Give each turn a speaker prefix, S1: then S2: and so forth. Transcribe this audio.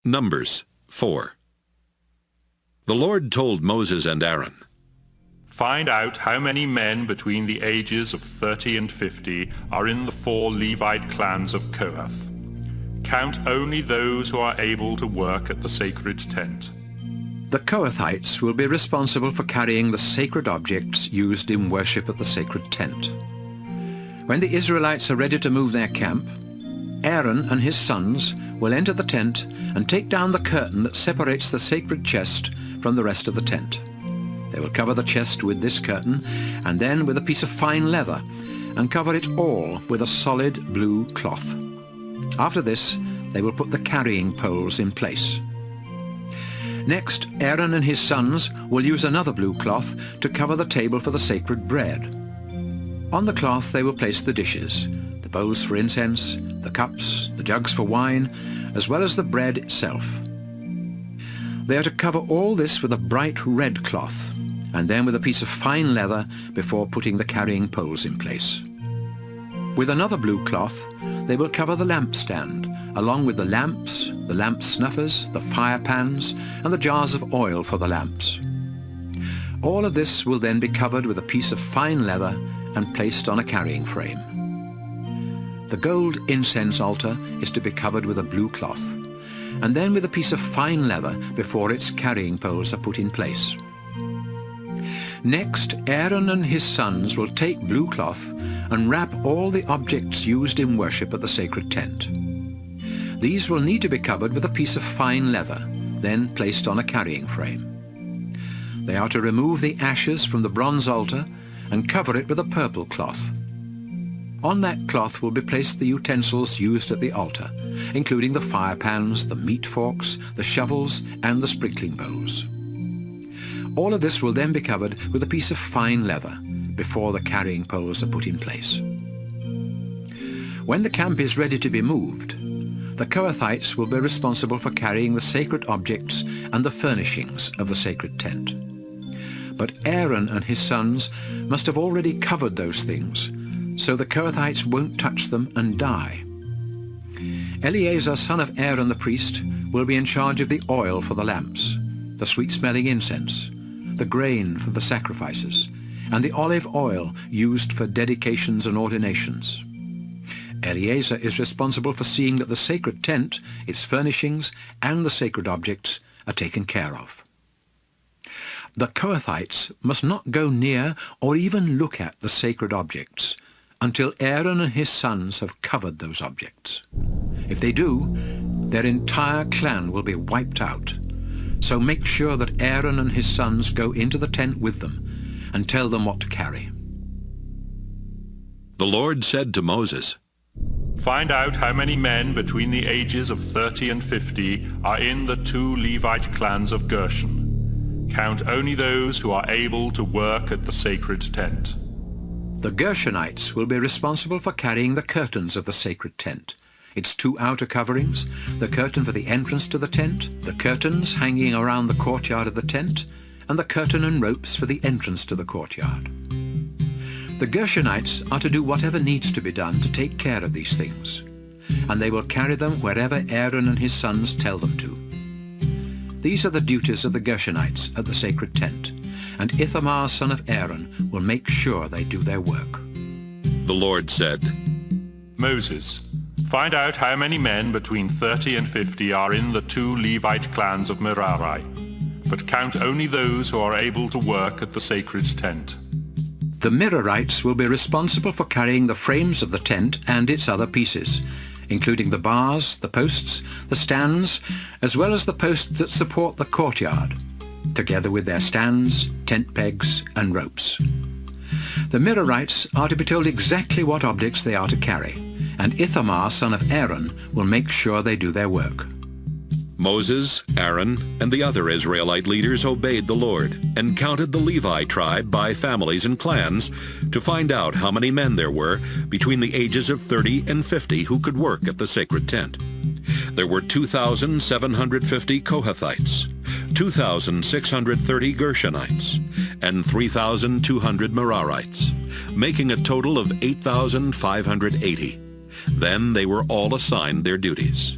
S1: Numbers 4. The Lord told Moses and Aaron,
S2: Find out how many men between the ages of 30 and 50 are in the 4 Levite clans of Kohath. Count only those who are able to work at the sacred tent.
S3: The Kohathites will be responsible for carrying the sacred objects used in worship at the sacred tent. When the Israelites are ready to move their camp, Aaron and his sons will enter the tent and take down the curtain that separates the sacred chest from the rest of the tent. They will cover the chest with this curtain and then with a piece of fine leather and cover it all with a solid blue cloth. After this, they will put the carrying poles in place. Next, Aaron and his sons will use another blue cloth to cover the table for the sacred bread. On the cloth they will place the dishes, the bowls for incense, the cups, the jugs for wine, as well as the bread itself. They are to cover all this with a bright red cloth, and then with a piece of fine leather before putting the carrying poles in place. With another blue cloth, they will cover the lampstand, along with the lamps, the lamp snuffers, the fire pans, and the jars of oil for the lamps. All of this will then be covered with a piece of fine leather and placed on a carrying frame. The gold incense altar is to be covered with a blue cloth, and then with a piece of fine leather before its carrying poles are put in place. Next, Aaron and his sons will take blue cloth and wrap all the objects used in worship at the sacred tent. These will need to be covered with a piece of fine leather, then placed on a carrying frame. They are to remove the ashes from the bronze altar and cover it with a purple cloth. On that cloth will be placed the utensils used at the altar, including the fire pans, the meat forks, the shovels, and the sprinkling bowls. All of this will then be covered with a piece of fine leather before the carrying poles are put in place. When the camp is ready to be moved, the Kohathites will be responsible for carrying the sacred objects and the furnishings of the sacred tent. But Aaron and his sons must have already covered those things, so the Kohathites won't touch them and die. Eleazar, son of Aaron the priest, will be in charge of the oil for the lamps, the sweet-smelling incense, the grain for the sacrifices, and the olive oil used for dedications and ordinations. Eleazar is responsible for seeing that the sacred tent, its furnishings, and the sacred objects are taken care of. The Kohathites must not go near or even look at the sacred objects until Aaron and his sons have covered those objects. If they do, their entire clan will be wiped out. So make sure that Aaron and his sons go into the tent with them and tell them what to carry.
S1: The Lord said to Moses,
S2: Find out how many men between the ages of 30 and 50 are in the 2 Levite clans of Gershon. Count only those who are able to work at the sacred tent.
S3: The Gershonites will be responsible for carrying the curtains of the sacred tent, its 2 outer coverings, the curtain for the entrance to the tent, the curtains hanging around the courtyard of the tent, and the curtain and ropes for the entrance to the courtyard. The Gershonites are to do whatever needs to be done to take care of these things, and they will carry them wherever Aaron and his sons tell them to. These are the duties of the Gershonites at the sacred tent, and Ithamar, son of Aaron, will make sure they do their work.
S1: The Lord said,
S2: Moses, find out how many men between 30 and 50 are in the 2 Levite clans of Merari, but count only those who are able to work at the sacred tent.
S3: The Merarites will be responsible for carrying the frames of the tent and its other pieces, including the bars, the posts, the stands, as well as the posts that support the courtyard, together with their stands, tent pegs, and ropes. The Merarites are to be told exactly what objects they are to carry, and Ithamar, son of Aaron, will make sure they do their work.
S1: Moses, Aaron, and the other Israelite leaders obeyed the Lord and counted the Levi tribe by families and clans to find out how many men there were between the ages of 30 and 50 who could work at the sacred tent. There were 2,750 Kohathites, 2,630 Gershonites, and 3,200 Merarites, making a total of 8,580. Then they were all assigned their duties.